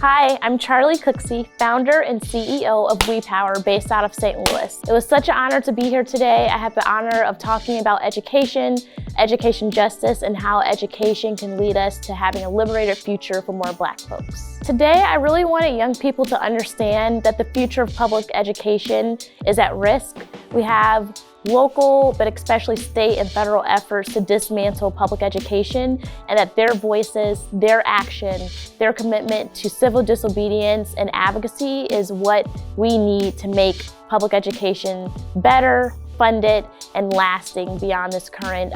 Hi, I'm Charli Cooksey, founder and CEO of WePower based out of St. Louis. It was such an honor to be here today. I have the honor of talking about education justice, and how education can lead us to having a liberated future for more Black folks. Today, I really wanted young people to understand that the future of public education is at risk. We have local, but especially state and federal efforts to dismantle public education, and that their voices, their action, their commitment to civil disobedience and advocacy is what we need to make public education better, funded, and lasting beyond this current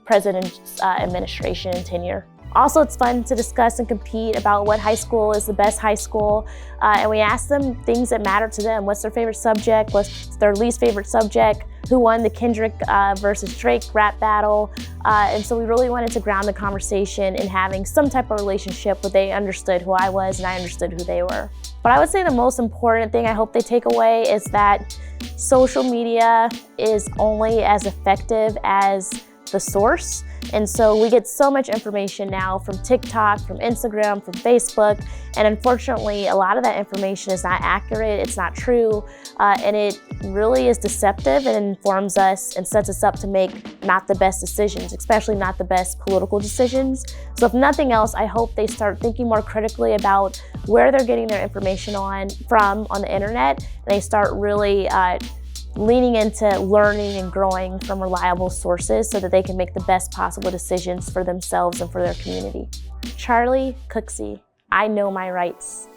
president's administration and tenure. Also, it's fun to discuss and compete about what high school is the best high school, and we ask them things that matter to them. What's their favorite subject? What's their least favorite subject? Who won the Kendrick versus Drake rap battle? And so we really wanted to ground the conversation in having some type of relationship where they understood who I was and I understood who they were. But I would say the most important thing I hope they take away is that social media is only as effective as the source. And so we get so much information now from TikTok, from Instagram, from Facebook, and unfortunately a lot of that information is not accurate, it's not true, and it really is deceptive and informs us and sets us up to make not the best decisions, especially not the best political decisions. So if nothing else, I hope they start thinking more critically about where they're getting their information from on the internet, and they start really leaning into learning and growing from reliable sources so that they can make the best possible decisions for themselves and for their community. Charli Cooksey, I know my rights.